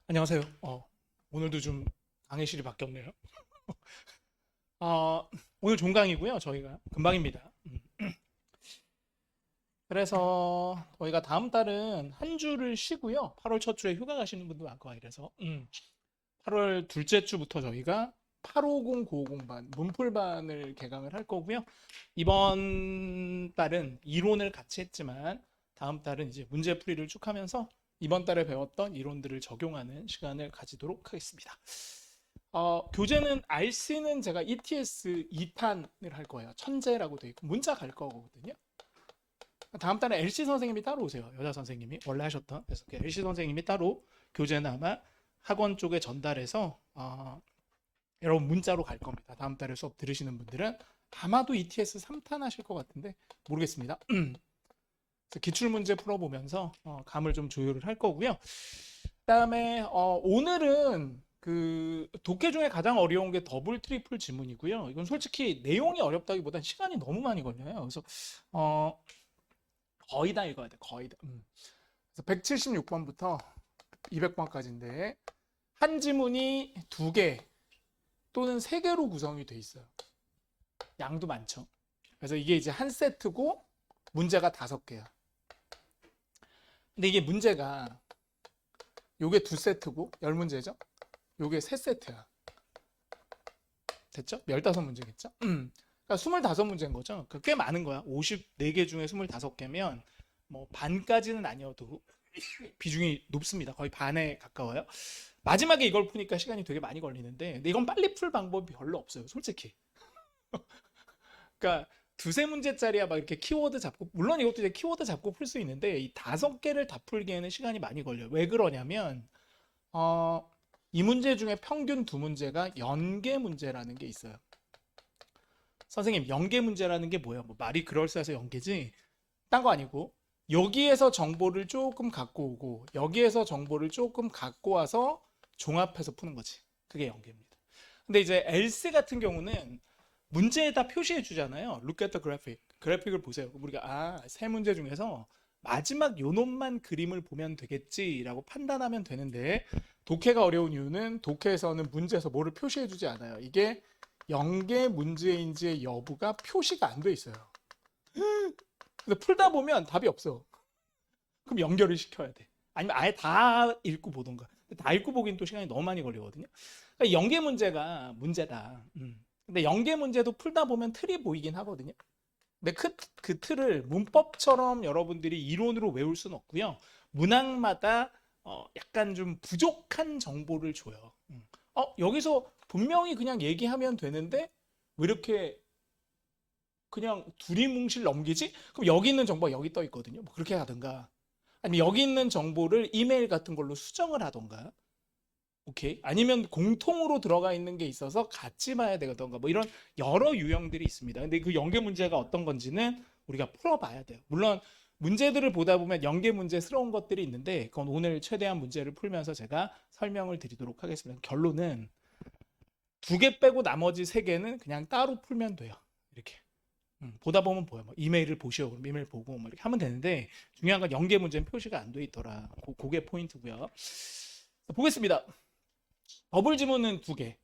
안녕하세요. 오늘도 좀 강의실이 바뀌었네요. 오늘 종강이고요. 저희가 금방입니다. 그래서 저희가 다음 달은 한 주를 쉬고요. 8월 첫 주에 휴가 가시는 분도 많고 이래서 8월 둘째 주부터 저희가 850, 950반 문풀반을 개강을 할 거고요. 이번 달은 이론을 같이 했지만 다음 달은 이제 문제풀이를 쭉 하면서 이번 달에 배웠던 이론들을 적용하는 시간을 가지도록 하겠습니다. 교재는 RC는 제가 ETS 2탄을 할 거예요. 천재라고 돼 있고 문자 갈 거거든요. 다음 달에 LC 선생님이 따로 오세요. 여자 선생님이 원래 하셨던. 그래서 LC 선생님이 따로 교재는 아마 학원 쪽에 전달해서 여러분 문자로 갈 겁니다. 다음 달에 수업 들으시는 분들은 아마도 ETS 3탄 하실 것 같은데 모르겠습니다. 기출 문제 풀어보면서 감을 좀 조율을 할 거고요. 그다음에 오늘은 그 독해 중에 가장 어려운 게 더블 트리플 지문이고요. 이건 솔직히 내용이 어렵다기보단 시간이 너무 많이 걸려요. 그래서 어, 거의 다 읽어야 돼. 거의 다. 그래서 176번부터 200번까지인데 한 지문이 2개 또는 3개로 구성이 돼 있어요. 양도 많죠. 그래서 이게 이제 한 세트고 문제가 5개야. 근데 이게 문제가 요게 2세트고 10문제죠. 요게 3세트야. 됐죠? 15문제겠죠? 그러니까 25문제인 거죠. 그러니까 꽤 많은 거야. 54개 중에 25개면 뭐 반까지는 아니어도 비중이 높습니다. 거의 반에 가까워요. 마지막에 이걸 푸니까 시간이 되게 많이 걸리는데 근데 이건 빨리 풀 방법이 별로 없어요. 솔직히. 그러니까 두세 문제짜리야 막 이렇게 키워드 잡고 물론 이것도 이제 키워드 잡고 풀 수 있는데 이 5개를 다 풀기에는 시간이 많이 걸려요. 왜 그러냐면 이 문제 중에 평균 2문제가 연계 문제라는 게 있어요. 선생님, 연계 문제라는 게 뭐예요? 뭐 말이 그럴싸해서 연계지? 딴 거 아니고 여기에서 정보를 조금 갖고 오고 여기에서 정보를 조금 갖고 와서 종합해서 푸는 거지. 그게 연계입니다. 근데 이제 else 같은 경우는 문제에다 표시해 주잖아요. Look at the graphic. 그래픽을 보세요. 우리가 세 문제 중에서 마지막 요 놈만 그림을 보면 되겠지라고 판단하면 되는데 독해가 어려운 이유는 독해에서는 문제에서 뭐를 표시해 주지 않아요. 이게 연계 문제인지의 여부가 표시가 안 돼 있어요. 그래서 풀다 보면 답이 없어. 그럼 연결을 시켜야 돼. 아니면 아예 다 읽고 보던가. 다 읽고 보기엔 또 시간이 너무 많이 걸리거든요. 그러니까 연계 문제가 문제다. 근데 연계 문제도 풀다 보면 틀이 보이긴 하거든요. 근데 그 틀을 문법처럼 여러분들이 이론으로 외울 수는 없고요. 문항마다 약간 좀 부족한 정보를 줘요. 여기서 분명히 그냥 얘기하면 되는데 왜 이렇게 그냥 두리뭉실 넘기지? 그럼 여기 있는 정보가 여기 떠 있거든요. 뭐 그렇게 하든가. 아니면 여기 있는 정보를 이메일 같은 걸로 수정을 하던가. 오케이. 아니면 공통으로 들어가 있는 게 있어서 같이 봐야 되던가. 뭐 이런 여러 유형들이 있습니다. 근데 그 연계 문제가 어떤 건지는 우리가 풀어봐야 돼요. 물론 문제들을 보다 보면 연계 문제스러운 것들이 있는데 그건 오늘 최대한 문제를 풀면서 제가 설명을 드리도록 하겠습니다. 결론은 2개 빼고 나머지 3개는 그냥 따로 풀면 돼요. 이렇게. 보다 보면 보여. 뭐 이메일을 보시오. 그럼 이메일 보고 뭐 이렇게 하면 되는데 중요한 건 연계 문제는 표시가 안 돼 있더라. 그게 포인트고요. 보겠습니다. 더블 지문은 2개.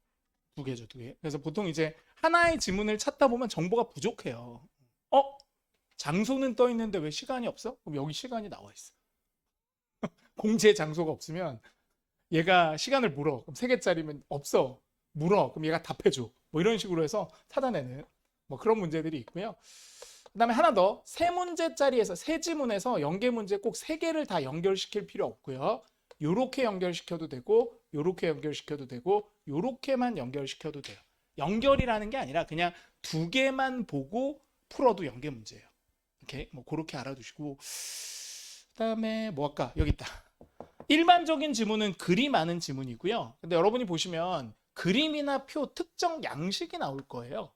2개죠, 2개. 그래서 보통 이제 하나의 지문을 찾다 보면 정보가 부족해요. 어? 장소는 떠 있는데 왜 시간이 없어? 그럼 여기 시간이 나와 있어. 공제 장소가 없으면 얘가 시간을 물어. 그럼 3개짜리면 없어. 물어. 그럼 얘가 답해줘. 뭐 이런 식으로 해서 찾아내는 뭐 그런 문제들이 있고요. 그다음에 하나 더. 3문제짜리에서 세 지문에서 연계 문제 꼭 3개를 다 연결시킬 필요 없고요. 요렇게 연결시켜도 되고 요렇게 연결시켜도 되고 요렇게만 연결시켜도 돼요. 연결이라는 게 아니라 그냥 2개만 보고 풀어도 연계 문제예요. 이렇게 뭐 그렇게 알아두시고 그다음에 뭐 할까? 여기 있다. 일반적인 지문은 글이 많은 지문이고요. 근데 여러분이 보시면 그림이나 표 특정 양식이 나올 거예요.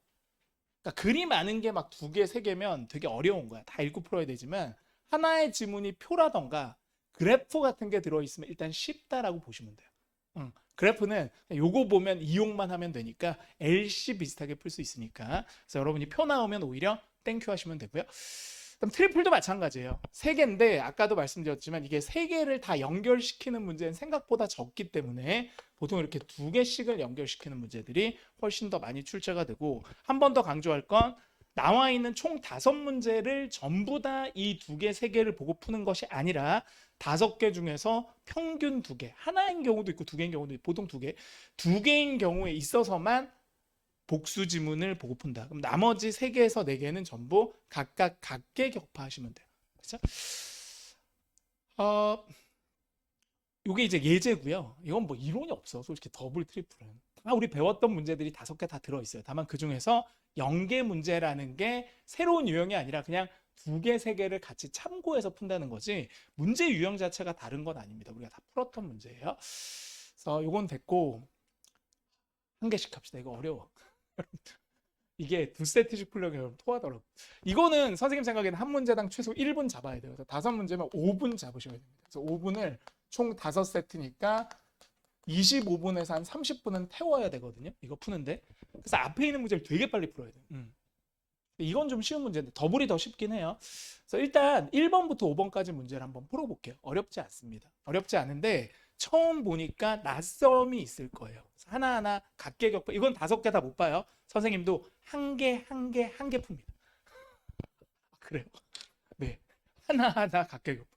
그러니까 글이 많은 게 막 2개, 3개면 되게 어려운 거야. 다 읽고 풀어야 되지만 하나의 지문이 표라던가 그래프 같은 게 들어있으면 일단 쉽다라고 보시면 돼요. 그래프는 요거 보면 이용만 하면 되니까 LC 비슷하게 풀 수 있으니까 그래서 여러분이 표 나오면 오히려 땡큐 하시면 되고요. 그럼 트리플도 마찬가지예요. 세 개인데 아까도 말씀드렸지만 이게 세 개를 다 연결시키는 문제는 생각보다 적기 때문에 보통 이렇게 두 개씩을 연결시키는 문제들이 훨씬 더 많이 출제가 되고, 한 번 더 강조할 건 나와 있는 총 5문제를 전부 다 이 두 개, 세 개를 보고 푸는 것이 아니라 5개 중에서 평균 2개, 하나인 경우도 있고 두 개인 경우도 있고 보통 두 개인 경우에 있어서만 복수 지문을 보고 푼다. 그럼 나머지 3개에서 4개는 전부 각각 각계 격파하시면 돼요. 그렇죠? 요게 이제 예제고요. 이건 뭐 이론이 없어. 솔직히 더블 트리플은. 우리 배웠던 문제들이 5개 다 들어있어요. 다만 그 중에서 연계 문제라는 게 새로운 유형이 아니라 그냥 2개, 3개를 같이 참고해서 푼다는 거지 문제 유형 자체가 다른 건 아닙니다. 우리가 다 풀었던 문제예요. 그래서 요건 됐고 한 개씩 합시다. 이거 어려워. 이게 두 세트씩 풀려면 토하더라고. 이거는 선생님 생각에는 한 문제당 최소 1분 잡아야 돼요. 그래서 5문제면 5분 잡으셔야 됩니다. 그래서 5분을 총 5세트니까 25분에서 한 30분은 태워야 되거든요. 이거 푸는데. 그래서 앞에 있는 문제를 되게 빨리 풀어야 돼요. 이건 좀 쉬운 문제인데 더블이 더 쉽긴 해요. 그래서 일단 1번부터 5번까지 문제를 한번 풀어볼게요. 어렵지 않습니다. 어렵지 않은데 처음 보니까 낯섦이 있을 거예요. 하나하나 각계격파, 이건 5개 다 못 봐요. 선생님도 한 개, 한 개, 한 개 풉니다. 그래요. 네. 하나하나 각계격파.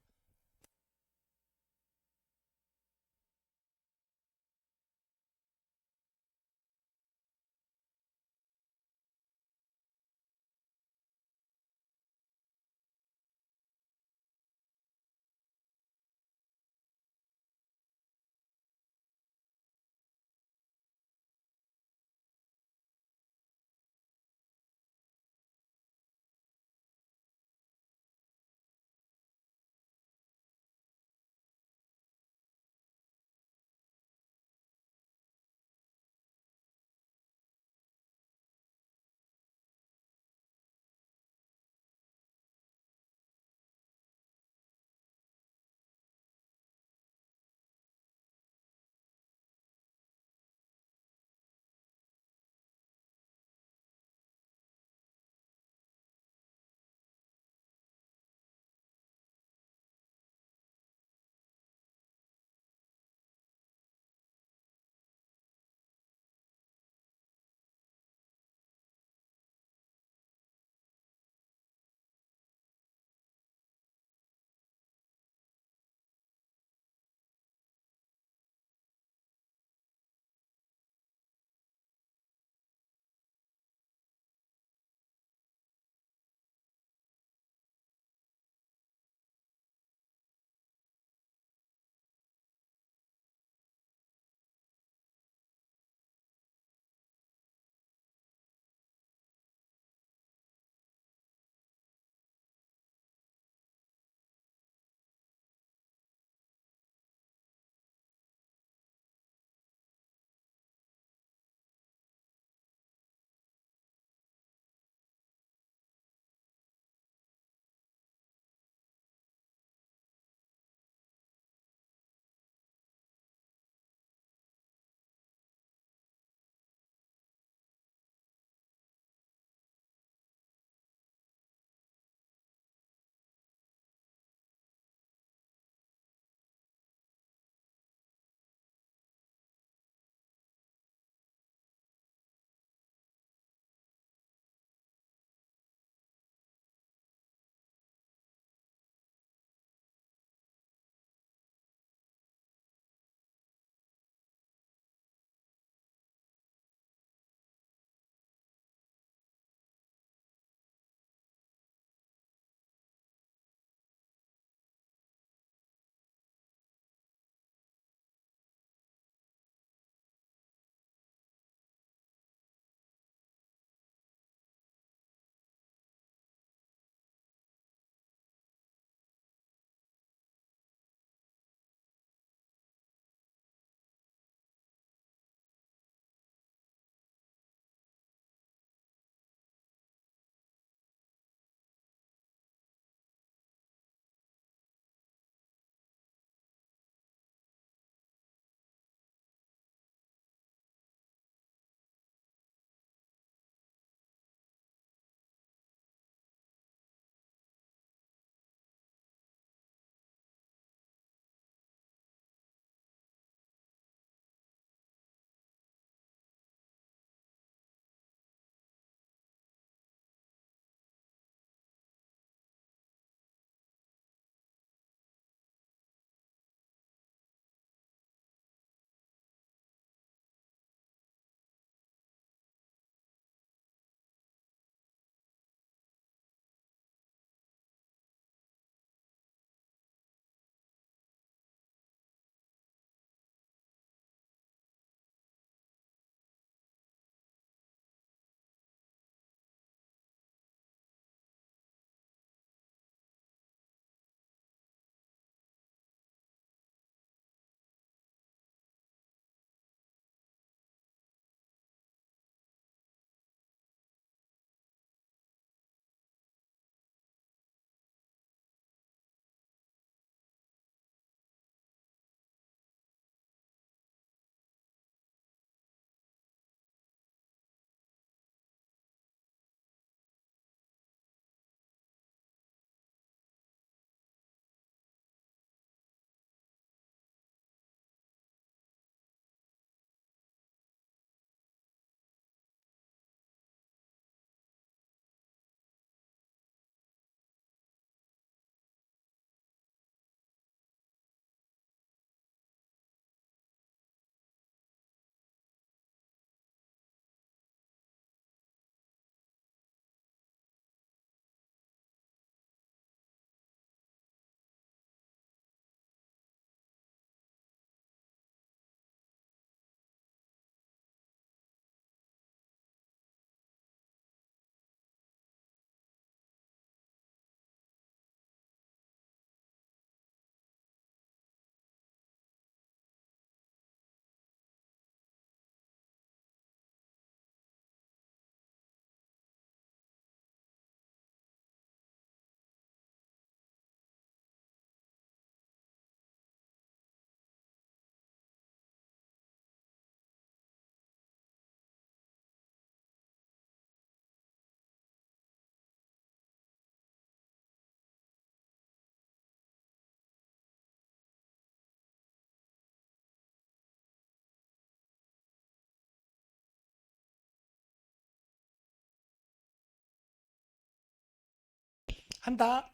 한다.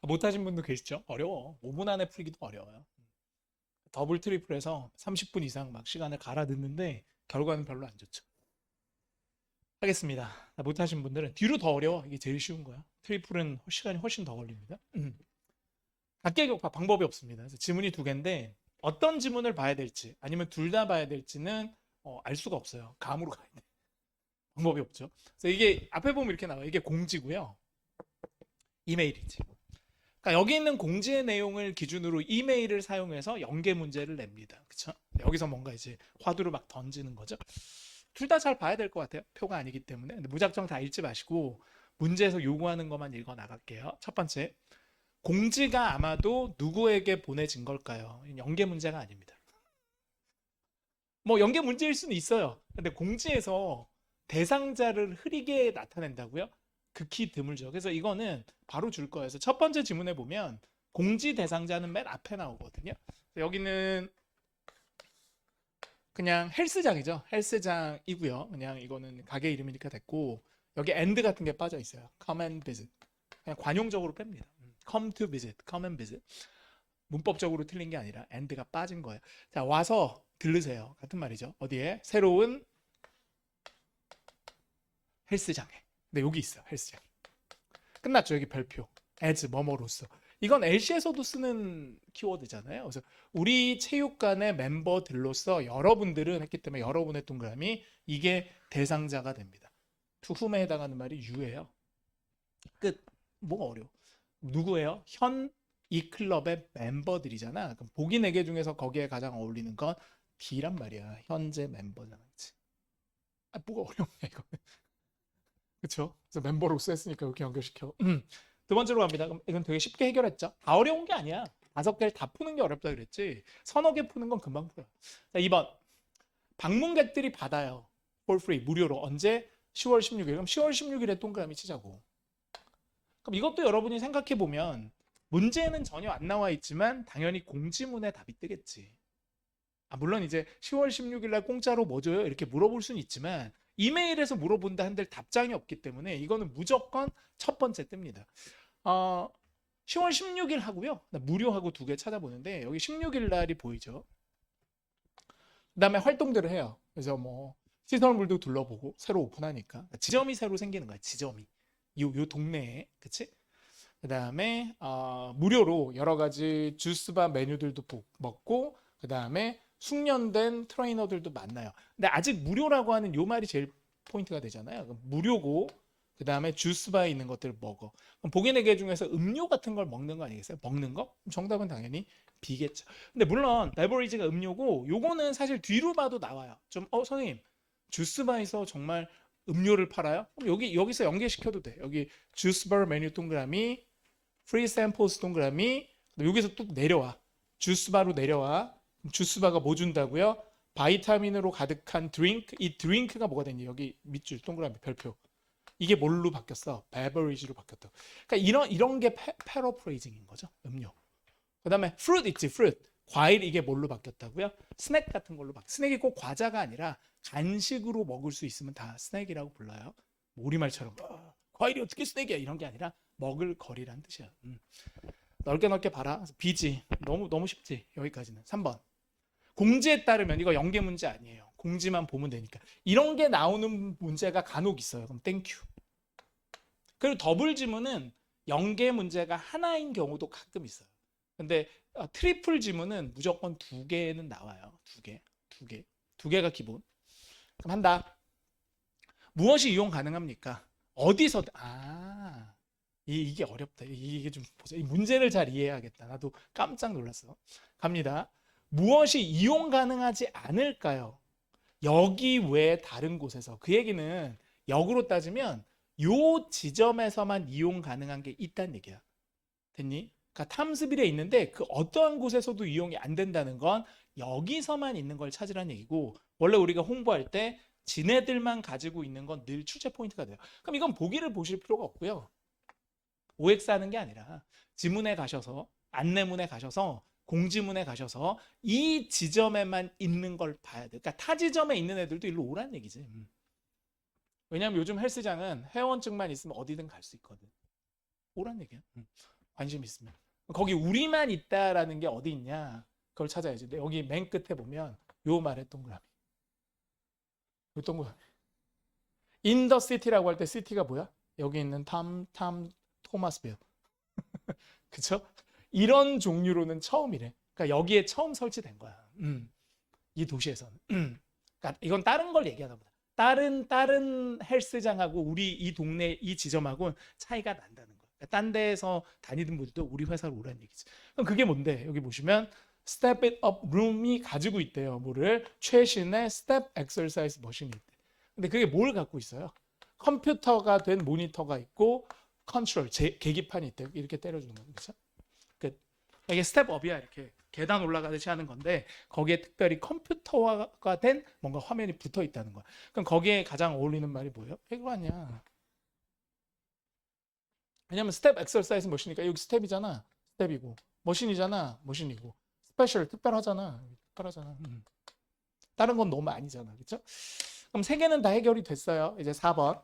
못하신 분도 계시죠? 어려워. 5분 안에 풀기도 어려워요. 더블 트리플해서 30분 이상 막 시간을 갈아 넣는데 결과는 별로 안 좋죠. 하겠습니다. 못하신 분들은 뒤로 더 어려워. 이게 제일 쉬운 거야. 트리플은 시간이 훨씬 더 걸립니다. 각계격파 방법이 없습니다. 그래서 지문이 두 개인데 어떤 지문을 봐야 될지 아니면 둘 다 봐야 될지는 알 수가 없어요. 감으로 가야 돼. 방법이 없죠. 그래서 이게 앞에 보면 이렇게 나와요. 이게 공지고요. 이메일이지. 그러니까 여기 있는 공지의 내용을 기준으로 이메일을 사용해서 연계 문제를 냅니다. 그렇죠? 여기서 뭔가 이제 화두를 막 던지는 거죠. 둘 다 잘 봐야 될 것 같아요. 표가 아니기 때문에. 근데 무작정 다 읽지 마시고 문제에서 요구하는 것만 읽어 나갈게요. 첫 번째. 공지가 아마도 누구에게 보내진 걸까요? 연계 문제가 아닙니다. 뭐 연계 문제일 수는 있어요. 근데 공지에서 대상자를 흐리게 나타낸다고요? 극히 드물죠. 그래서 이거는 바로 줄 거예요. 그래서 첫 번째 지문에 보면 공지 대상자는 맨 앞에 나오거든요. 여기는 그냥 헬스장이죠. 헬스장이고요. 그냥 이거는 가게 이름이니까 됐고 여기 and 같은 게 빠져 있어요. come and visit. 그냥 관용적으로 뺍니다. come to visit, come and visit. 문법적으로 틀린 게 아니라 and가 빠진 거예요. 자, 와서 들르세요. 같은 말이죠. 어디에? 새로운 헬스장에. 근데 여기 있어요. 헬스장. 끝났죠. 여기 별표. as 뭐뭐로서. 이건 LC에서도 쓰는 키워드잖아요. 그래서 우리 체육관의 멤버들로서 여러분들은 했기 때문에 여러분의 동그라미 이게 대상자가 됩니다. to whom에 해당하는 말이 you예요. 끝. 뭐가 어려워. 누구예요? 현 이 클럽의 멤버들이잖아. 그럼 보기 4개 중에서 거기에 가장 어울리는 건 D란 말이야. 현재 멤버잖아. 그치? 아, 뭐가 어렵냐 이거. 그쵸? 그래서 멤버로서 했으니까 이렇게 연결시켜. 두 번째로 갑니다. 그럼 이건 되게 쉽게 해결했죠. 다 어려운 게 아니야. 5개를 다 푸는 게 어렵다 그랬지. 서너 개 푸는 건 금방 풀어요. 자, 2번. 방문객들이 받아요. for free, 무료로. 언제? 10월 16일. 그럼 10월 16일에 동그라미 치자고. 그럼 이것도 여러분이 생각해보면 문제는 전혀 안 나와 있지만 당연히 공지문에 답이 뜨겠지. 물론 이제 10월 16일 날 공짜로 뭐 줘요? 이렇게 물어볼 수는 있지만 이메일에서 물어본다 한들 답장이 없기 때문에 이거는 무조건 첫 번째 뜹니다. 10월 16일 하고요. 무료하고 두 개 찾아보는데 여기 16일 날이 보이죠. 그 다음에 활동들을 해요. 그래서 뭐 시설물도 둘러보고 새로 오픈하니까 지점이 새로 생기는 거야. 지점이 요 동네에. 그치? 그 다음에 무료로 여러 가지 주스바 메뉴들도 먹고 그 다음에 숙련된 트레이너들도 만나요. 근데 아직 무료라고 하는 요 말이 제일 포인트가 되잖아요. 그럼 무료고 그 다음에 주스바에 있는 것들을 먹어. 그럼 보기 4개 중에서 음료 같은 걸 먹는 거 아니겠어요? 먹는 거? 정답은 당연히 B겠죠. 근데 물론 베버리지가 음료고 요거는 사실 뒤로 봐도 나와요. 좀 선생님 주스바에서 정말 음료를 팔아요? 그럼 여기서 연계시켜도 돼. 여기 주스바 메뉴 동그라미 프리 샘플스 동그라미 여기서 또 내려와. 주스바로 내려와. 주스바가 뭐 준다고요? 바이타민으로 가득한 드링크. 이 드링크가 뭐가 됐니? 여기 밑줄 동그라미 별표. 이게 뭘로 바뀌었어? 베버리지로 바뀌었다. 그러니까 이런 게 패러프레이징인 거죠. 음료. 그다음에 fruit 있지, fruit. 과일 이게 뭘로 바뀌었다고요? 스낵 같은 걸로 스낵이 꼭 과자가 아니라 간식으로 먹을 수 있으면 다 스낵이라고 불러요. 우리말처럼 과일이 어떻게 스낵이야 이런 게 아니라 먹을 거리란 뜻이야. 넓게 봐라. B지. 너무 쉽지. 여기까지는. 3번. 공지에 따르면 이거 연계 문제 아니에요. 공지만 보면 되니까. 이런 게 나오는 문제가 간혹 있어요. 그럼 땡큐. 그리고 더블 지문은 연계 문제가 하나인 경우도 가끔 있어요. 근데 트리플 지문은 무조건 2개는 나와요. 2개가 기본. 그럼 한다. 무엇이 이용 가능합니까? 어디서 이게 어렵다. 이게 좀 보자. 이 문제를 잘 이해해야겠다. 나도 깜짝 놀랐어. 갑니다. 무엇이 이용 가능하지 않을까요? 여기 외에 다른 곳에서. 그 얘기는 역으로 따지면 요 지점에서만 이용 가능한 게 있다는 얘기야. 됐니? 그러니까 탐스빌에 있는데 그 어떠한 곳에서도 이용이 안 된다는 건 여기서만 있는 걸 찾으라는 얘기고 원래 우리가 홍보할 때 지네들만 가지고 있는 건 늘 출제 포인트가 돼요. 그럼 이건 보기를 보실 필요가 없고요. OX 하는 게 아니라 지문에 가셔서 안내문에 가셔서 공지문에 가셔서 이 지점에만 있는 걸 봐야 돼. 그러니까 타 지점에 있는 애들도 일로 오란 얘기지. 왜냐면 요즘 헬스장은 회원증만 있으면 어디든 갈 수 있거든. 오란 얘기야. 관심 있으면. 거기 우리만 있다라는 게 어디 있냐? 그걸 찾아야지. 근데 여기 맨 끝에 보면 요 말에 동그라미. 요 동그라미. In the city라고 할 때 city가 뭐야? 여기 있는 토마스 빌. 그쵸? 이런 종류로는 처음이래. 그러니까 여기에 처음 설치된 거야. 이 도시에서는. 그러니까 이건 다른 걸 얘기하나 보다. 다른 헬스장하고 우리 이 동네 이 지점하고는 차이가 난다는 거야. 그러니까 딴 데에서 다니던 분들도 우리 회사로 오라는 얘기지. 그럼 그게 뭔데? 여기 보시면 Step It Up Room이 가지고 있대요. 뭐를? 최신의 스텝 엑서사이즈 머신이 있대. 근데 그게 뭘 갖고 있어요? 컴퓨터가 된 모니터가 있고 컨트롤, 계기판이 있대요. 이렇게 때려주는 거죠. 그렇죠? 이게 스텝업이야. 이렇게 계단 올라가듯이 하는 건데 거기에 특별히 컴퓨터화가 된 뭔가 화면이 붙어 있다는 거야. 그럼 거기에 가장 어울리는 말이 뭐예요? 이거 아니야. 왜냐면 스텝 엑서사이즈 머신이니까 여기 스텝이잖아. 스텝이고 머신이잖아. 머신이고 스페셜 특별하잖아. 특별하잖아. 다른 건 너무 아니잖아. 그렇죠? 그럼 세 개는 다 해결이 됐어요. 이제 4번.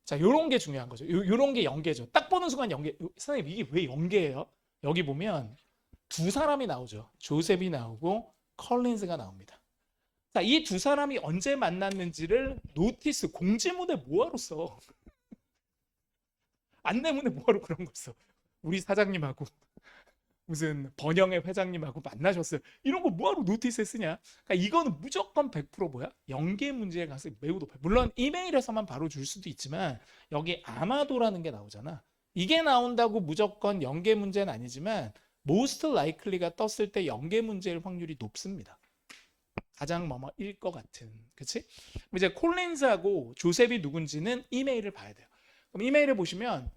자, 요런 게 중요한 거죠. 요런 게 연계죠. 딱 보는 순간 연계. 선생님 이게 왜 연계예요? 여기 보면 두 사람이 나오죠. 조셉이 나오고 컬린즈가 나옵니다. 자, 이 두 사람이 언제 만났는지를 노티스 공지문에 뭐하러 써? 안내문에 뭐하러 그런 거 써? 우리 사장님하고 무슨 번영의 회장님하고 만나셨어요. 이런 거 뭐하러 노티스에 쓰냐? 그러니까 이거는 무조건 100% 뭐야? 연계 문제의 가능성이 매우 높아요. 물론 이메일에서만 바로 줄 수도 있지만 여기 아마도라는 게 나오잖아. 이게 나온다고 무조건 연계 문제는 아니지만 most likely가 떴을 때 연계 문제일 확률이 높습니다. 가장 뭐뭐일 것 같은. 그치? 이제 콜린즈하고 조셉이 누군지는 이메일을 봐야 돼요. 그럼 이메일을 보시면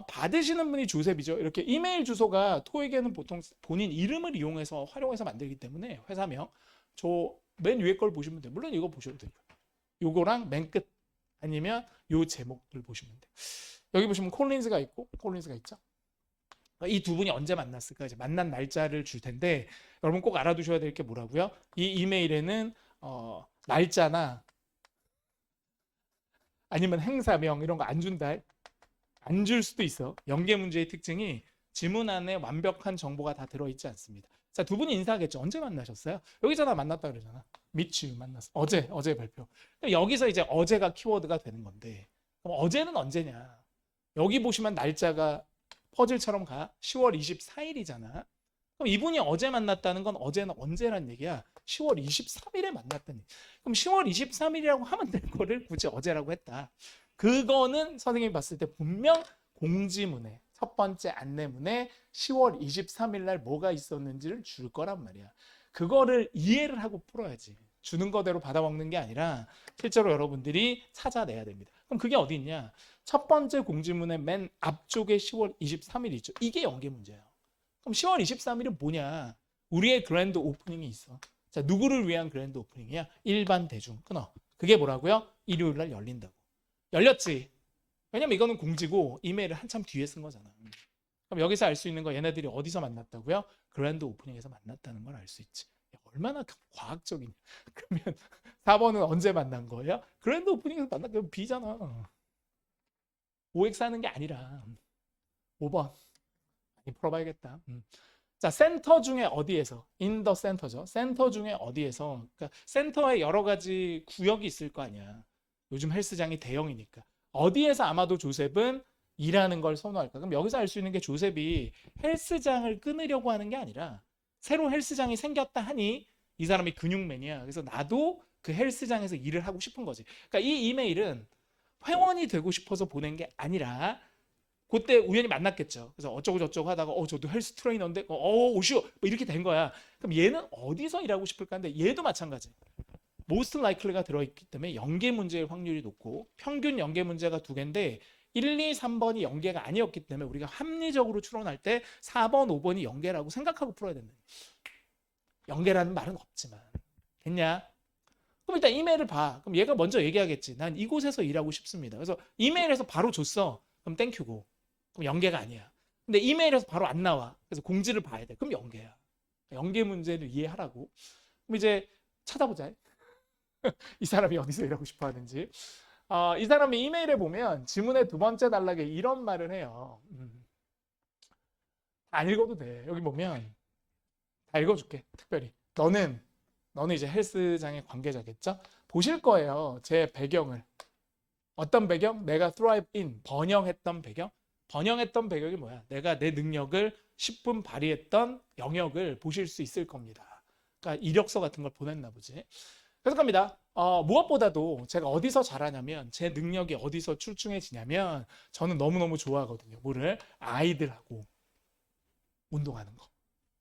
받으시는 분이 조셉이죠. 이렇게 이메일 주소가 토익에는 보통 본인 이름을 이용해서 활용해서 만들기 때문에 회사명 저 맨 위에 걸 보시면 돼요. 물론 이거 보셔도 되고요. 요거랑 맨 끝 아니면 요 제목들 보시면 돼요. 여기 보시면 콜린즈가 있고 콜린즈가 있죠. 이 두 분이 언제 만났을까? 이제 만난 날짜를 줄 텐데 여러분 꼭 알아두셔야 될 게 뭐라고요? 이 이메일에는 날짜나 아니면 행사명 이런 거 안 준다. 안 줄 수도 있어. 연계 문제의 특징이 지문 안에 완벽한 정보가 다 들어있지 않습니다. 자, 두 분이 인사하겠죠. 언제 만나셨어요? 여기잖아. 만났다 그러잖아. meet you 만났어. 어제 발표. 여기서 이제 어제가 키워드가 되는 건데 그럼 어제는 언제냐? 여기 보시면 날짜가 퍼즐처럼 가. 10월 24일이잖아. 그럼 이분이 어제 만났다는 건 어제는 언제란 얘기야? 10월 23일에 만났다니. 그럼 10월 23일이라고 하면 될 거를 굳이 어제라고 했다. 그거는 선생님이 봤을 때 분명 공지문에 첫 번째 안내문에 10월 23일 날 뭐가 있었는지를 줄 거란 말이야. 그거를 이해를 하고 풀어야지. 주는 거대로 받아먹는 게 아니라 실제로 여러분들이 찾아내야 됩니다. 그럼 그게 어디 있냐? 첫 번째 공지문의 맨 앞쪽에 10월 23일이 있죠. 이게 연계 문제예요. 그럼 10월 23일은 뭐냐? 우리의 그랜드 오프닝이 있어. 자, 누구를 위한 그랜드 오프닝이야? 일반 대중. 끊어. 그게 뭐라고요? 일요일 날 열린다고. 열렸지. 왜냐면 이거는 공지고 이메일을 한참 뒤에 쓴 거잖아. 그럼 여기서 알 수 있는 거 얘네들이 어디서 만났다고요? 그랜드 오프닝에서 만났다는 걸 알 수 있지. 얼마나 과학적이냐. 그러면 4번은 언제 만난 거예요? 그랜드 오프닝에서 만난 게 B잖아. OX 하는 게 아니라 5번. 많이 풀어봐야겠다. 자, 센터 중에 어디에서? in the center죠. 센터 중에 어디에서? 그러니까 센터에 여러 가지 구역이 있을 거 아니야. 요즘 헬스장이 대형이니까. 어디에서 아마도 조셉은 일하는 걸 선호할까? 그럼 여기서 알 수 있는 게 조셉이 헬스장을 끊으려고 하는 게 아니라 새로 헬스장이 생겼다 하니 이 사람이 근육맨이야. 그래서 나도 그 헬스장에서 일을 하고 싶은 거지. 그러니까 이 이메일은 회원이 되고 싶어서 보낸 게 아니라 그때 우연히 만났겠죠. 그래서 어쩌고 저쩌고 하다가 저도 헬스 트레이너인데 오시오 뭐 이렇게 된 거야. 그럼 얘는 어디서 일하고 싶을까 하는데 얘도 마찬가지. most likely가 들어있기 때문에 연계 문제의 확률이 높고 평균 연계 문제가 두 개인데 1, 2, 3번이 연계가 아니었기 때문에 우리가 합리적으로 추론할 때 4번, 5번이 연계라고 생각하고 풀어야 된다. 연계라는 말은 없지만 됐냐? 그럼 일단 이메일을 봐. 그럼 얘가 먼저 얘기하겠지. 난 이곳에서 일하고 싶습니다. 그래서 이메일에서 바로 줬어. 그럼 땡큐고. 그럼 연계가 아니야. 근데 이메일에서 바로 안 나와. 그래서 공지를 봐야 돼. 그럼 연계야. 연계 문제를 이해하라고. 그럼 이제 찾아보자. 이 사람이 어디서 일하고 싶어 하는지. 이 사람이 이메일에 보면 지문의 두 번째 단락에 이런 말을 해요. 다 읽어도 돼. 여기 보면 다 읽어줄게. 특별히 너는 이제 헬스장의 관계자겠죠? 보실 거예요. 제 배경을. 어떤 배경? 내가 thrive in 번영했던 배경. 번영했던 배경이 뭐야? 내가 내 능력을 10분 발휘했던 영역을 보실 수 있을 겁니다. 그러니까 이력서 같은 걸 보냈나 보지. 그래서 갑니다. 무엇보다도 제가 어디서 잘하냐면 제 능력이 어디서 출중해지냐면 저는 너무너무 좋아하거든요. 뭐를? 아이들하고 운동하는 거.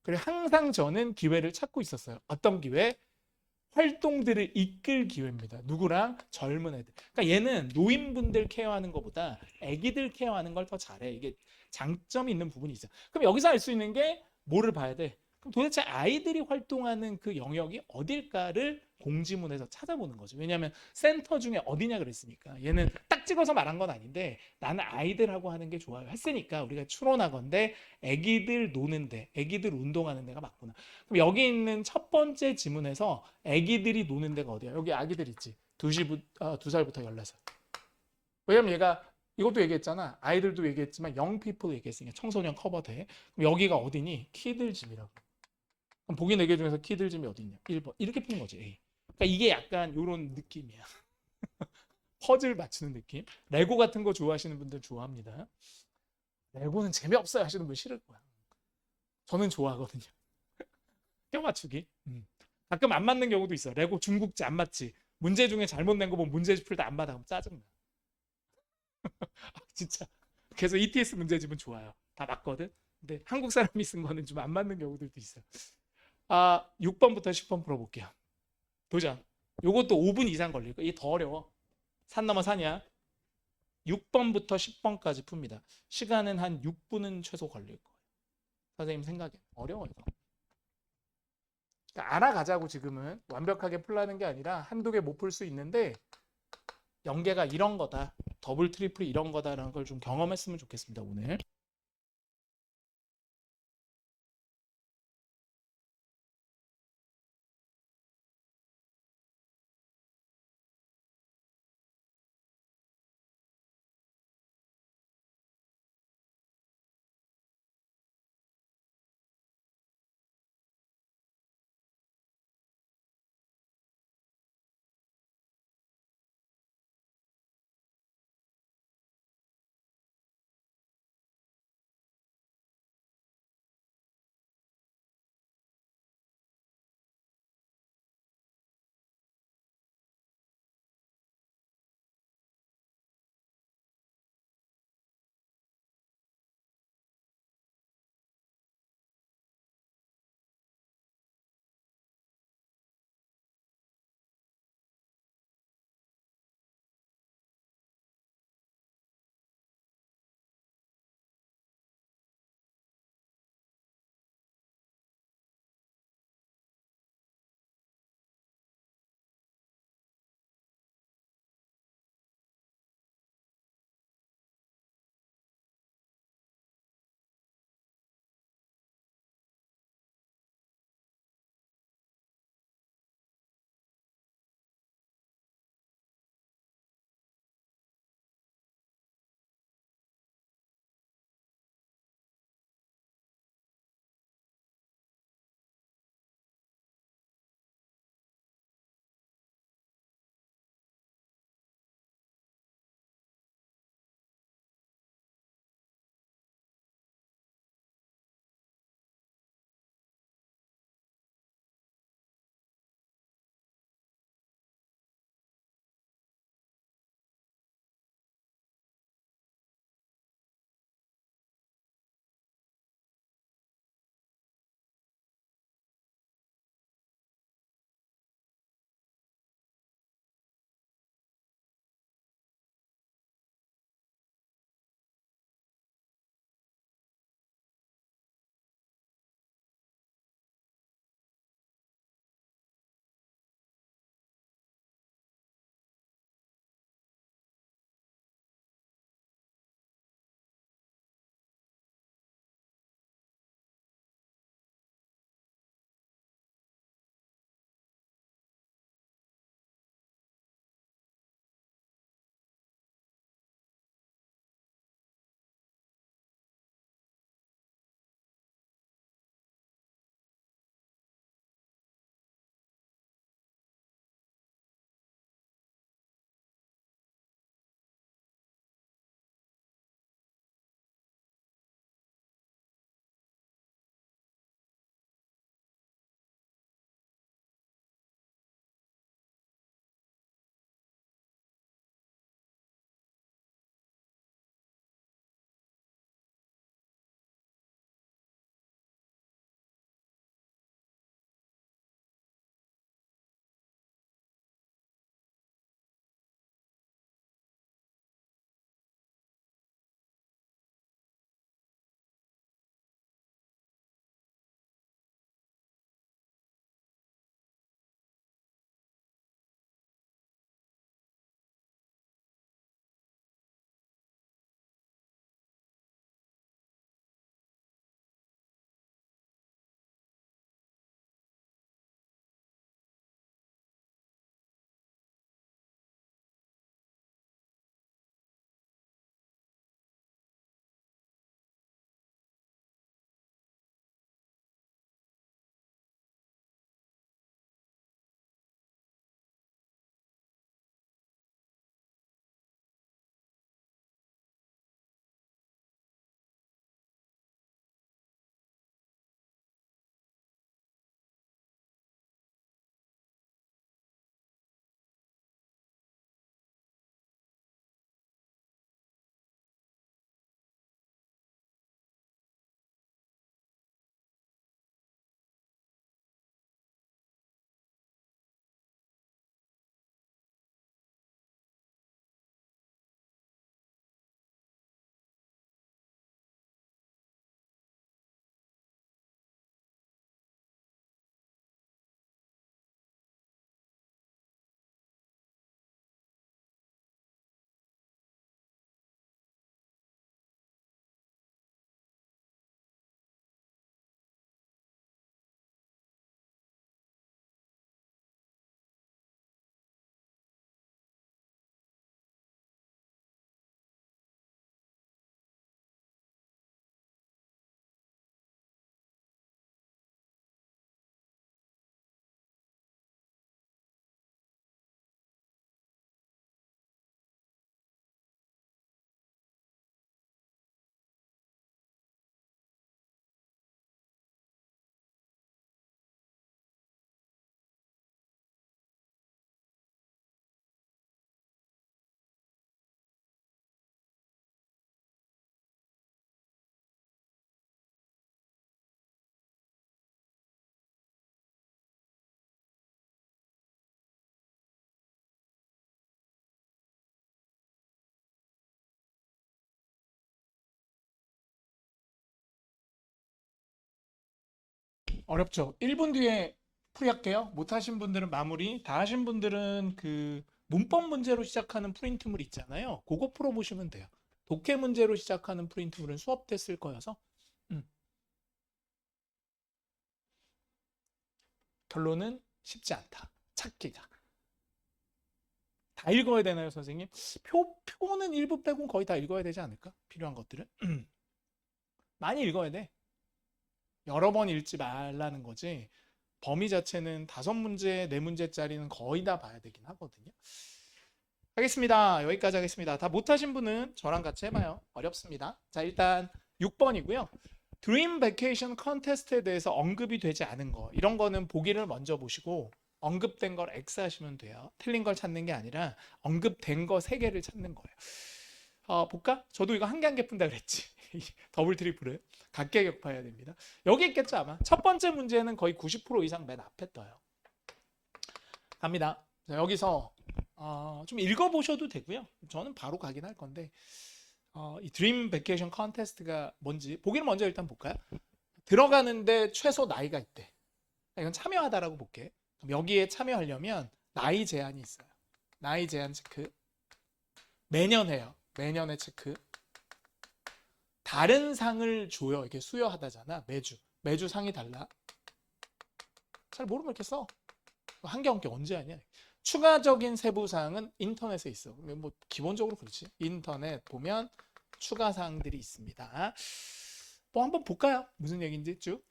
그리고 항상 저는 기회를 찾고 있었어요. 어떤 기회? 활동들을 이끌 기회입니다. 누구랑? 젊은 애들. 그러니까 얘는 노인분들 케어하는 것보다 아기들 케어하는 걸 더 잘해. 이게 장점이 있는 부분이 있어. 그럼 여기서 알 수 있는 게 뭐를 봐야 돼? 그럼 도대체 아이들이 활동하는 그 영역이 어딜까를 공지문에서 찾아보는 거죠. 왜냐하면 센터 중에 어디냐 그랬으니까. 얘는 딱 찍어서 말한 건 아닌데 나는 아이들하고 하는 게 좋아요. 했으니까 우리가 추론하건데 아기들 노는데, 아기들 운동하는 데가 맞구나. 그럼 여기 있는 첫 번째 지문에서 아기들이 노는 데가 어디야? 여기 아기들 있지. 2살부터 16살. 왜냐면 얘가 이것도 얘기했잖아. 아이들도 얘기했지만 young people 얘기했으니까 청소년 커버돼. 그럼 여기가 어디니? 키들 짐이라고. 그럼 보기 4개 중에서 키들 짐이 어디 있냐? 1번. 이렇게 푸는 거지. A. 그러니까 이게 약간 이런 느낌이야. 퍼즐 맞추는 느낌. 레고 같은 거 좋아하시는 분들 좋아합니다. 레고는 재미없어요 하시는 분 싫을 거야. 저는 좋아하거든요. 껴 맞추기. 가끔 안 맞는 경우도 있어. 레고 중국제 안 맞지. 문제 중에 잘못 낸 거 보면 문제집 풀 때 안 맞아. 그럼 짜증나. 진짜. 그래서 ETS 문제집은 좋아요. 다 맞거든. 근데 한국 사람이 쓴 거는 좀 안 맞는 경우들도 있어. 6번부터 10번 풀어볼게요. 도전. 요것도 5분 이상 걸릴 거야. 이게 더 어려워. 산 넘어 산이야. 6번부터 10번까지 풉니다. 시간은 한 6분은 최소 걸릴 거예요. 선생님 생각에. 어려워요. 그러니까 알아가자고 지금은 완벽하게 풀라는 게 아니라 한두 개 못 풀 수 있는데 연계가 이런 거다. 더블 트리플이 이런 거다라는 걸 좀 경험했으면 좋겠습니다, 오늘. 어렵죠. 1분 뒤에 풀이할게요. 못하신 분들은 마무리, 다 하신 분들은 그 문법 문제로 시작하는 프린트물 있잖아요. 그거 풀어보시면 돼요. 독해 문제로 시작하는 프린트물은 수업 때 쓸 거여서 결론은 쉽지 않다. 찾기가. 다 읽어야 되나요, 선생님? 표는 일부 빼고 거의 다 읽어야 되지 않을까? 필요한 것들은. 많이 읽어야 돼. 여러 번 읽지 말라는 거지. 범위 자체는 5문제, 4문제짜리는 거의 다 봐야 되긴 하거든요. 하겠습니다. 여기까지 하겠습니다. 다 못하신 분은 저랑 같이 해봐요. 어렵습니다. 자, 일단 6번이고요. 드림 베케이션 컨테스트에 대해서 언급이 되지 않은 거, 이런 거는 보기를 먼저 보시고 언급된 걸 X하시면 돼요. 틀린 걸 찾는 게 아니라 언급된 거 3개를 찾는 거예요. 볼까? 저도 이거 한 개 한 개 푼다 그랬지. 더블 트리플을 각계 격파해야 됩니다. 여기 있겠죠 아마. 첫 번째 문제는 거의 90% 이상 맨 앞에 떠요. 갑니다. 자, 여기서 좀 읽어보셔도 되고요. 저는 바로 가긴 할 건데 이 드림 베케이션 컨테스트가 뭔지 보기를 먼저 일단 볼까요? 들어가는데 최소 나이가 있대. 이건 참여하다라고 볼게. 그럼 여기에 참여하려면 나이 제한이 있어요. 나이 제한 체크. 매년 해요. 매년에 체크. 다른 상을 줘요. 이게 수여하다잖아. 매주 상이 달라. 잘 모르면 이렇게 써. 한 개 언제 하냐. 추가적인 세부 사항은 인터넷에 있어. 뭐 기본적으로 그렇지. 인터넷 보면 추가 사항들이 있습니다. 뭐 한번 볼까요? 무슨 얘기인지 쭉.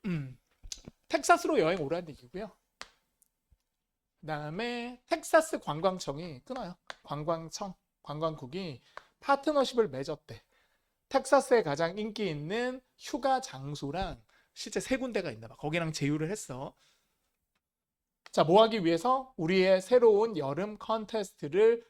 텍사스로 여행 오라는 얘기고요. 그다음에 텍사스 관광청이 끊어요. 관광국이 파트너십을 맺었대. 텍사스에 가장 인기 있는 휴가 장소랑 실제 3군데가 있나 봐. 거기랑 제휴를 했어. 자, 뭐 하기 위해서? 우리의 새로운 여름 컨테스트를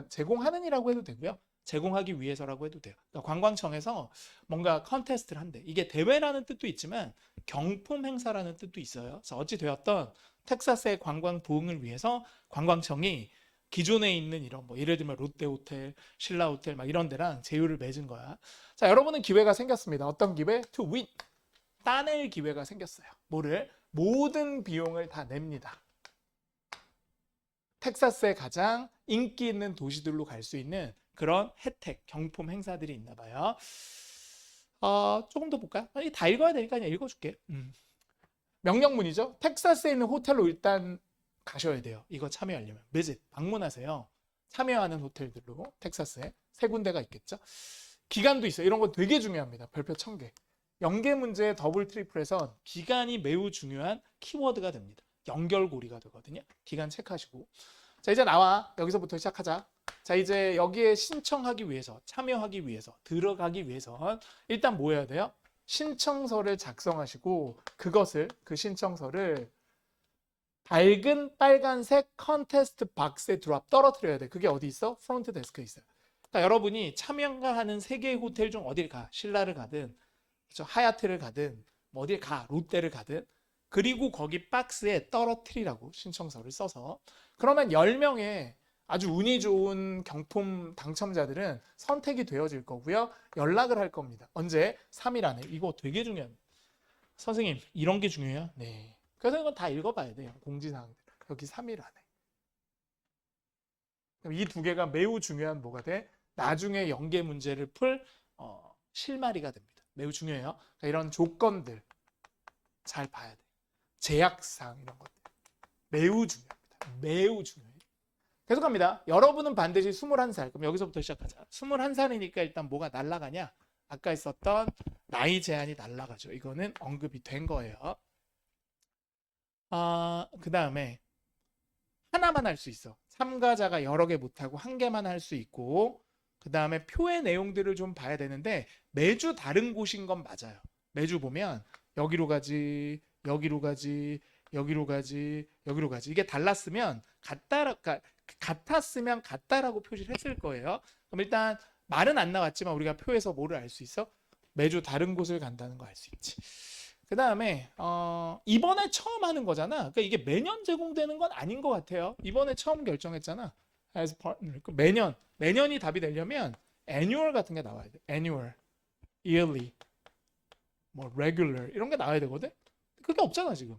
제공하는이라고 해도 되고요. 제공하기 위해서라고 해도 돼요. 그러니까 관광청에서 뭔가 컨테스트를 한대. 이게 대회라는 뜻도 있지만 경품 행사라는 뜻도 있어요. 그래서 어찌 되었던 텍사스의 관광 부흥을 위해서 관광청이 기존에 있는 이런 뭐 예를 들면 롯데호텔, 신라호텔 막 이런 데랑 제휴를 맺은 거야. 자, 여러분은 기회가 생겼습니다. 어떤 기회? To win. 따낼 기회가 생겼어요. 뭐를? 모든 비용을 다 냅니다. 텍사스의 가장 인기 있는 도시들로 갈 수 있는 그런 혜택, 경품 행사들이 있나 봐요. 조금 더 볼까요? 아니, 다 읽어야 되니까 그냥 읽어줄게. 명령문이죠. 텍사스에 있는 호텔로 일단 가셔야 돼요. 이거 참여하려면. visit, 방문하세요. 참여하는 호텔들로 텍사스에 3군데가 있겠죠. 기간도 있어요. 이런 거 되게 중요합니다. 별표 1000개. 연계 문제 더블 트리플에선 기간이 매우 중요한 키워드가 됩니다. 연결고리가 되거든요. 기간 체크하시고. 자, 이제 나와. 여기서부터 시작하자. 자, 이제 여기에 신청하기 위해서, 참여하기 위해서, 들어가기 위해서 일단 뭐 해야 돼요? 신청서를 작성하시고 그 신청서를 밝은 빨간색 컨테스트 박스에 떨어뜨려야 돼. 그게 어디 있어? 프론트 데스크에 있어요. 그러니까 여러분이 참여하는 3개의 호텔 중 어딜 가? 신라를 가든 그렇죠? 하얏트를 가든 뭐 어딜 가? 롯데를 가든 그리고 거기 박스에 떨어뜨리라고 신청서를 써서 그러면 10명의 아주 운이 좋은 경품 당첨자들은 선택이 되어질 거고요. 연락을 할 겁니다. 언제? 3일 안에. 이거 되게 중요합니다. 선생님, 이런 게 중요해요? 네. 그래서 이건 다 읽어봐야 돼요. 공지사항들. 여기 3일 안에. 이 2개가 매우 중요한 뭐가 돼? 나중에 연계 문제를 풀 실마리가 됩니다. 매우 중요해요. 그러니까 이런 조건들 잘 봐야 돼. 제약사항 이런 것들. 매우 중요합니다. 매우 중요해요. 계속합니다. 여러분은 반드시 21살. 그럼 여기서부터 시작하자. 21살이니까 일단 뭐가 날아가냐? 아까 있었던 나이 제한이 날아가죠. 이거는 언급이 된 거예요. 그 다음에 하나만 할 수 있어. 참가자가 여러 개 못하고 한 개만 할 수 있고 그 다음에 표의 내용들을 좀 봐야 되는데 매주 다른 곳인 건 맞아요. 매주 보면 여기로 가지, 여기로 가지, 여기로 가지, 여기로 가지. 이게 달랐으면 같았으면 같다라고 표시를 했을 거예요. 그럼 일단 말은 안 나왔지만 우리가 표에서 뭐를 알 수 있어? 매주 다른 곳을 간다는 거 알 수 있지. 그 다음에 이번에 처음 하는 거잖아. 그러니까 이게 매년 제공되는 건 아닌 것 같아요. 이번에 처음 결정했잖아. as partner. 매년이 답이 되려면 annual 같은 게 나와야 돼. annual, yearly, 뭐 regular 이런 게 나와야 되거든. 그게 없잖아 지금.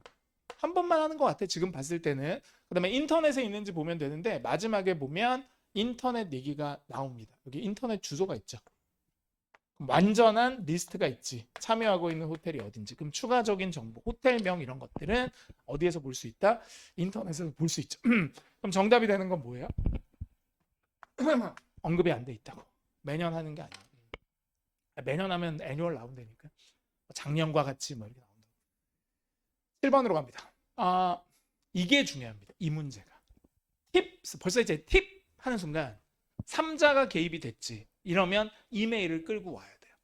한 번만 하는 것 같아 지금 봤을 때는. 그다음에 인터넷에 있는지 보면 되는데 마지막에 보면 인터넷 얘기가 나옵니다. 여기 인터넷 주소가 있죠. 완전한 리스트가 있지. 참여하고 있는 호텔이 어딘지. 그럼 추가적인 정보, 호텔명 이런 것들은 어디에서 볼 수 있다? 인터넷에서 볼 수 있죠. 그럼 정답이 되는 건 뭐예요? 언급이 안 돼 있다고. 매년 하는 게 아니야. 매년 하면 애뉴얼 나온다니까. 작년과 같이 뭐 이렇게 나온다. 7번으로 갑니다. 이게 중요합니다. 이 문제가. 팁, 벌써 이제 팁 하는 순간 3자가 개입이 됐지. 이러면 이메일을 끌고 와야 돼요.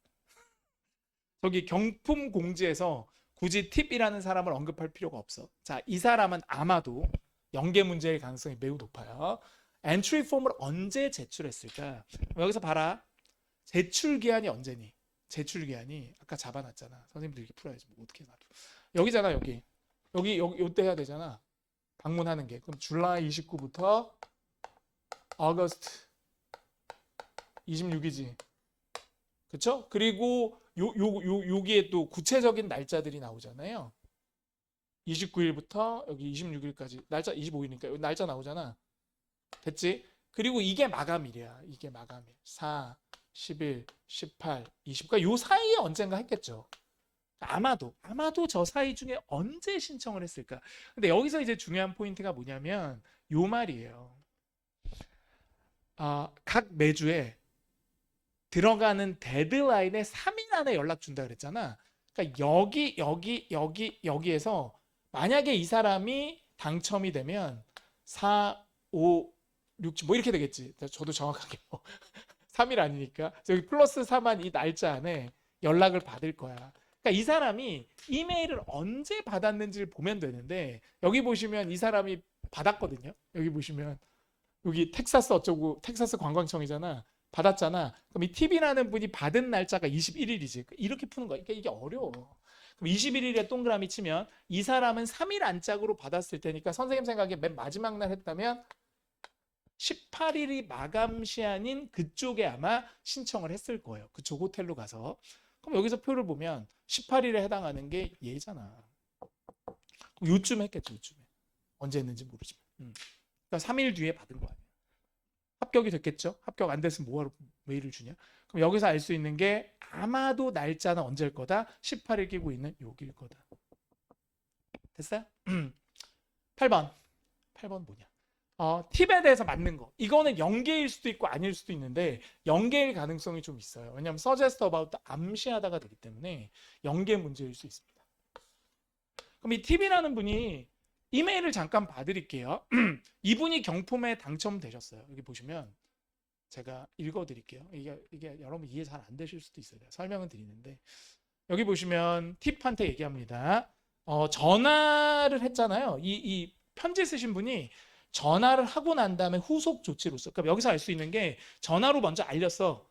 저기 경품 공지에서 굳이 팁이라는 사람을 언급할 필요가 없어. 자, 이 사람은 아마도 연계 문제일 가능성이 매우 높아요. 엔트리 폼을 언제 제출했을까? 여기서 봐라. 제출 기한이 언제니? 제출 기한이 아까 잡아놨잖아. 선생님들 이렇게 풀어야지. 뭐 어떻게 놔둬. 여기잖아, 여기. 여기 요때 해야 되잖아. 방문하는 게. 그럼 줄라이 29부터 어거스트 26이지. 그쵸? 그리고 여기에 또 구체적인 날짜들이 나오잖아요. 29일부터 여기 26일까지. 날짜 25일이니까 여기 날짜 나오잖아. 됐지? 그리고 이게 마감일이야. 이게 마감일. 4, 11, 18, 20. 그러니까 요 사이에 언젠가 했겠죠. 아마도 저 사이 중에 언제 신청을 했을까? 근데 여기서 이제 중요한 포인트가 뭐냐면 요 말이에요. 각 매주에 들어가는 데드라인에 3일 안에 연락 준다 그랬잖아. 그러니까 여기에서 만약에 이 사람이 당첨이 되면 4, 5, 6, 7, 뭐 이렇게 되겠지. 저도 정확하게 3일 아니니까. 여기 플러스 4만 이 날짜 안에 연락을 받을 거야. 그러니까 이 사람이 이메일을 언제 받았는지를 보면 되는데 여기 보시면 이 사람이 받았거든요. 여기 보시면 여기 텍사스 어쩌고 텍사스 관광청이잖아. 받았잖아. 그럼 이 팁이라는 분이 받은 날짜가 21일이지. 이렇게 푸는 거야. 그러니까 이게 어려워. 그럼 21일에 동그라미 치면 이 사람은 3일 안짝으로 받았을 테니까 선생님 생각에 맨 마지막 날 했다면 18일이 마감 시한인 그쪽에 아마 신청을 했을 거예요. 그쪽 호텔로 가서. 그럼 여기서 표를 보면 18일에 해당하는 게 얘잖아. 그럼 요쯤 했겠죠. 요쯤에. 언제 했는지 모르지만. 그러니까 3일 뒤에 받은 거 아니야. 합격이 됐겠죠? 합격 안 됐으면 뭐하러 메일을 주냐? 그럼 여기서 알 수 있는 게 아마도 날짜는 언제일 거다? 18일 끼고 있는 여기일 거다. 됐어요? 8번. 8번 뭐냐? 팁에 대해서 맞는 거. 이거는 연계일 수도 있고 아닐 수도 있는데 연계일 가능성이 좀 있어요. 왜냐하면 suggest about 암시하다가 되기 때문에 연계 문제일 수 있습니다. 그럼 이 팁이라는 분이 이메일을 잠깐 봐드릴게요. 이분이 경품에 당첨되셨어요. 여기 보시면 제가 읽어드릴게요. 이게 여러분 이해 잘 안 되실 수도 있어요. 설명은 드리는데 여기 보시면 팁한테 얘기합니다. 전화를 했잖아요. 이 편지 쓰신 분이 전화를 하고 난 다음에 후속 조치로서 그러니까 여기서 알 수 있는 게 전화로 먼저 알렸어.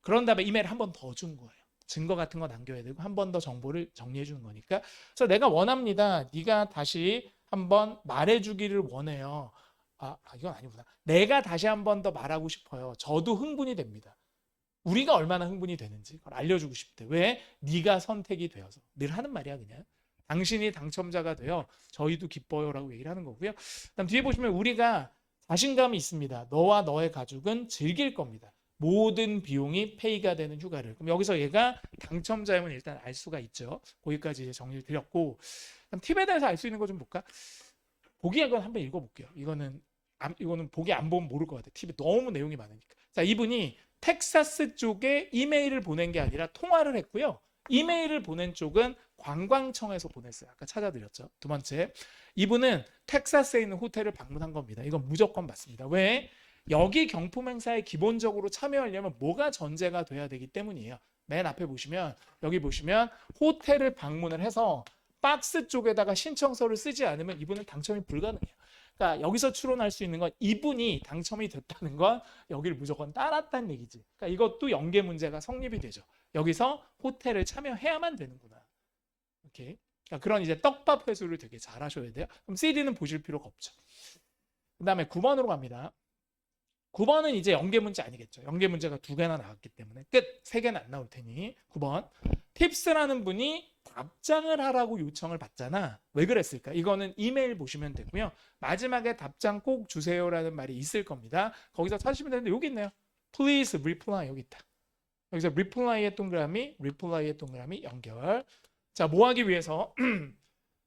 그런 다음에 이메일 한 번 더 준 거예요. 증거 같은 거 남겨야 되고 한 번 더 정보를 정리해 주는 거니까. 그래서 내가 원합니다. 네가 다시 한번 말해주기를 원해요. 이건 아니구나. 내가 다시 한 번 더 말하고 싶어요. 저도 흥분이 됩니다. 우리가 얼마나 흥분이 되는지 그걸 알려주고 싶대. 왜? 네가 선택이 되어서. 늘 하는 말이야 그냥. 당신이 당첨자가 되어 저희도 기뻐요라고 얘기를 하는 거고요. 그다음 뒤에 보시면 우리가 자신감이 있습니다. 너와 너의 가족은 즐길 겁니다. 모든 비용이 페이가 되는 휴가를. 그럼 여기서 얘가 당첨자임을 일단 알 수가 있죠. 거기까지 이제 정리를 드렸고, 그럼 팁에 대해서 알 수 있는 거 좀 볼까? 보기 한번 읽어볼게요. 이거는 보기 안 보면 모를 것 같아요. 팁이 너무 내용이 많으니까. 자, 이분이 텍사스 쪽에 이메일을 보낸 게 아니라 통화를 했고요. 이메일을 보낸 쪽은 관광청에서 보냈어요. 아까 찾아드렸죠. 두 번째, 이분은 텍사스에 있는 호텔을 방문한 겁니다. 이건 무조건 맞습니다. 왜? 여기 경품 행사에 기본적으로 참여하려면 뭐가 전제가 돼야 되기 때문이에요. 맨 앞에 보시면 여기 보시면 호텔을 방문을 해서 박스 쪽에다가 신청서를 쓰지 않으면 이분은 당첨이 불가능해요. 그러니까 여기서 추론할 수 있는 건 이분이 당첨이 됐다는 건 여기를 무조건 따랐다는 얘기지. 그러니까 이것도 연계 문제가 성립이 되죠. 여기서 호텔을 참여해야만 되는구나. 오케이. 그러니까 그런 이제 떡밥 회수를 되게 잘 하셔야 돼요. 그럼 CD는 보실 필요가 없죠. 그 다음에 9번으로 갑니다. 9번은 이제 연계 문제 아니겠죠. 연계 문제가 2개나 나왔기 때문에 끝. 3개는 안 나올 테니 9번. 팁스라는 분이 답장을 하라고 요청을 받잖아. 왜 그랬을까? 이거는 이메일 보시면 되고요. 마지막에 답장 꼭 주세요라는 말이 있을 겁니다. 거기서 찾으시면 되는데 여기 있네요. Please reply 여기 있다. 여기서 reply의 동그라미 연결. 자, 뭐 하기 위해서?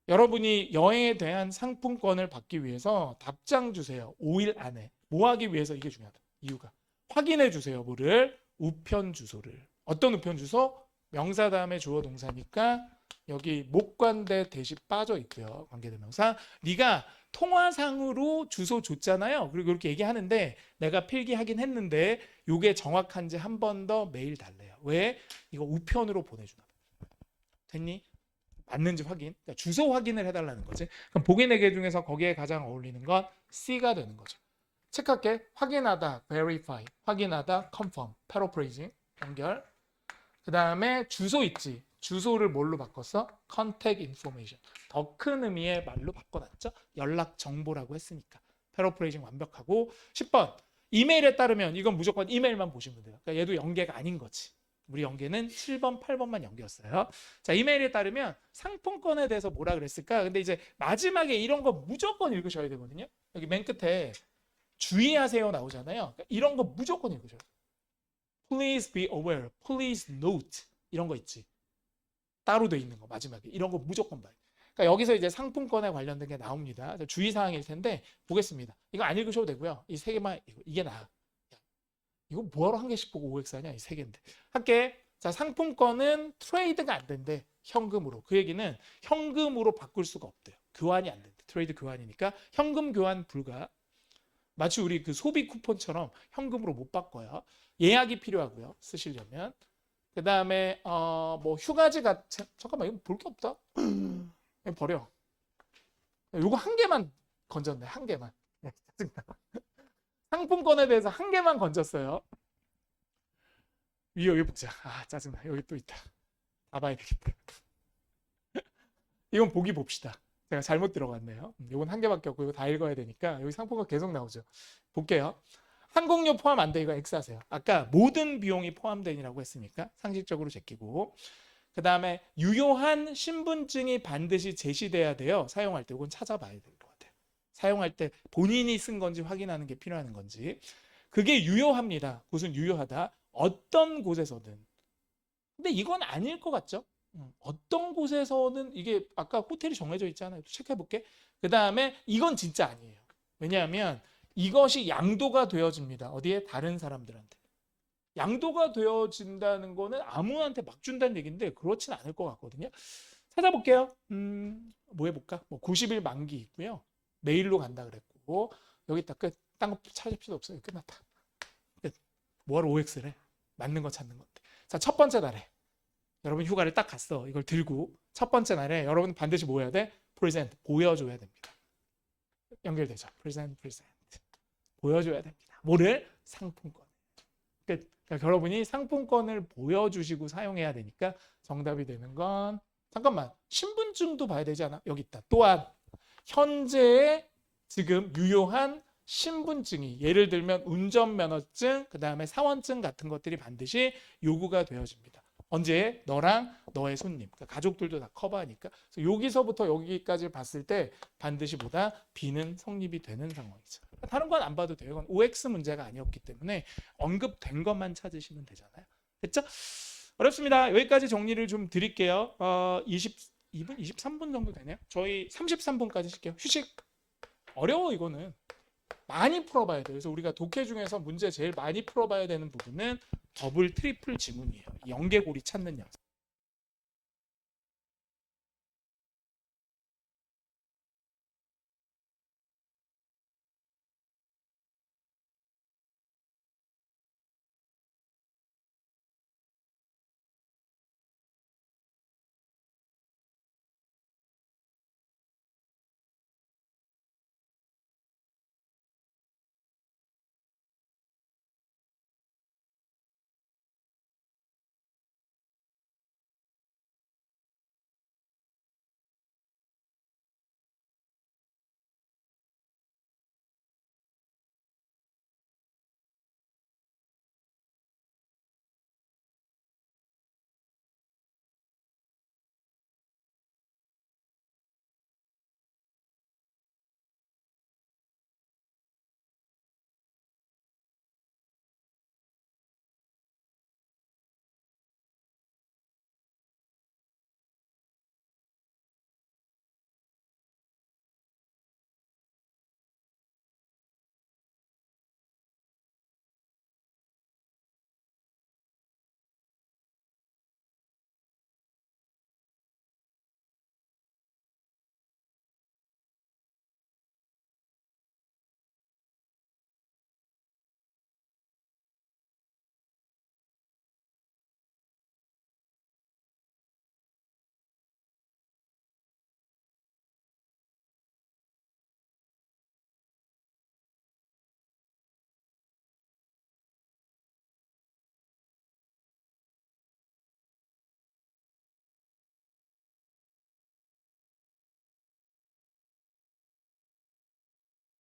여러분이 여행에 대한 상품권을 받기 위해서 답장 주세요. 5일 안에. 뭐 하기 위해서 이게 중요하다. 이유가. 확인해 주세요. 뭐를? 우편 주소를. 어떤 우편 주소? 명사 다음에 주어 동사니까 여기 목관대 대시 빠져 있고요. 관계대명사. 네가 통화상으로 주소 줬잖아요. 그리고 이렇게 얘기하는데 내가 필기하긴 했는데 이게 정확한지 한 번 더 메일 달래요. 왜? 이거 우편으로 보내주나. 됐니? 맞는지 확인. 그러니까 주소 확인을 해달라는 거지. 그럼 보기 4개 중에서 거기에 가장 어울리는 건 C가 되는 거죠. 체크할게. 확인하다, verify. 확인하다, confirm. paraphrasing. 연결. 그 다음에 주소 있지. 주소를 뭘로 바꿨어? contact information. 더 큰 의미의 말로 바꿔놨죠. 연락 정보라고 했으니까. paraphrasing 완벽하고. 10번. 이메일에 따르면 이건 무조건 이메일만 보시면 돼요. 그러니까 얘도 연계가 아닌 거지. 우리 연계는 7번, 8번만 연계였어요. 자, 이메일에 따르면 상품권에 대해서 뭐라 그랬을까? 근데 이제 마지막에 이런 거 무조건 읽으셔야 되거든요. 여기 맨 끝에 주의하세요 나오잖아요. 그러니까 이런 거 무조건 읽으셔야 돼요. Please be aware, please note 이런 거 있지. 따로 돼 있는 거 마지막에 이런 거 무조건 봐요. 그러니까 여기서 이제 상품권에 관련된 게 나옵니다. 주의사항일 텐데 보겠습니다. 이거 안 읽으셔도 되고요. 이 3개만 이게 나아. 이거 뭐하러 한 개씩 보고 OX 하냐? 이 3개인데. 할게. 자, 상품권은 트레이드가 안 된대. 현금으로. 그 얘기는 현금으로 바꿀 수가 없대요. 교환이 안 된대. 트레이드 교환이니까 현금 교환 불가. 마치 우리 그 소비 쿠폰처럼 현금으로 못 바꿔요. 예약이 필요하고요. 쓰시려면. 그 다음에 뭐 휴가지 같은 잠깐만 이거 볼 게 없다. 버려. 이거 한 개만 건졌네. 한 개만. 짜증나. 상품권에 대해서 한 개만 건졌어요. 여기 보자. 아 짜증나. 여기 또 있다. 다 봐야 되겠다. 이건 보기 봅시다. 제가 잘못 들어갔네요. 이건 한 개밖에 없고 이거 다 읽어야 되니까 여기 상품권 계속 나오죠. 볼게요. 항공료 포함 안 돼. 이거 X하세요. 아까 모든 비용이 포함되니라고 했으니까 상식적으로 제끼고. 그 다음에 유효한 신분증이 반드시 제시돼야 돼요. 사용할 때 이건 찾아봐야 될 것 같아요. 사용할 때 본인이 쓴 건지 확인하는 게 필요한 건지. 그게 유효합니다. 그것은 유효하다. 어떤 곳에서든. 근데 이건 아닐 것 같죠? 어떤 곳에서는 이게 아까 호텔이 정해져 있잖아요. 체크해 볼게. 그 다음에 이건 진짜 아니에요. 왜냐하면 이것이 양도가 되어집니다. 어디에? 다른 사람들한테. 양도가 되어진다는 거는 아무한테 막 준다는 얘기인데 그렇진 않을 것 같거든요. 찾아볼게요. 뭐 해볼까? 뭐 90일 만기 있고요. 메일로 간다 그랬고 여기 딱 끝. 딴 거 찾을 필요 없어요. 끝났다. 끝. 뭐하러 OX를 해? 맞는 거 찾는 건데. 자, 첫 번째 날에 여러분 휴가를 딱 갔어. 이걸 들고 첫 번째 날에 여러분 반드시 뭐 해야 돼? present 보여줘야 됩니다. 연결되죠. present 보여줘야 됩니다. 뭐를? 상품권. 끝. 그러니까 여러분이 상품권을 보여주시고 사용해야 되니까 정답이 되는 건 잠깐만 신분증도 봐야 되지 않아? 여기 있다. 또한 현재의 지금 유효한 신분증이 예를 들면 운전면허증 그 다음에 사원증 같은 것들이 반드시 요구가 되어집니다. 언제? 너랑 너의 손님 그러니까 가족들도 다 커버하니까 그래서 여기서부터 여기까지 봤을 때 반드시 보다 B는 성립이 되는 상황이죠. 다른 건 안 봐도 돼요. 이건 OX 문제가 아니었기 때문에 언급된 것만 찾으시면 되잖아요. 됐죠? 어렵습니다. 여기까지 정리를 좀 드릴게요. 22분, 23분 정도 되네요. 저희 33분까지 쉴게요. 휴식. 어려워 이거는. 많이 풀어봐야 돼요. 그래서 우리가 독해 중에서 문제 제일 많이 풀어봐야 되는 부분은 더블, 트리플 지문이에요. 연계고리 찾는 영상.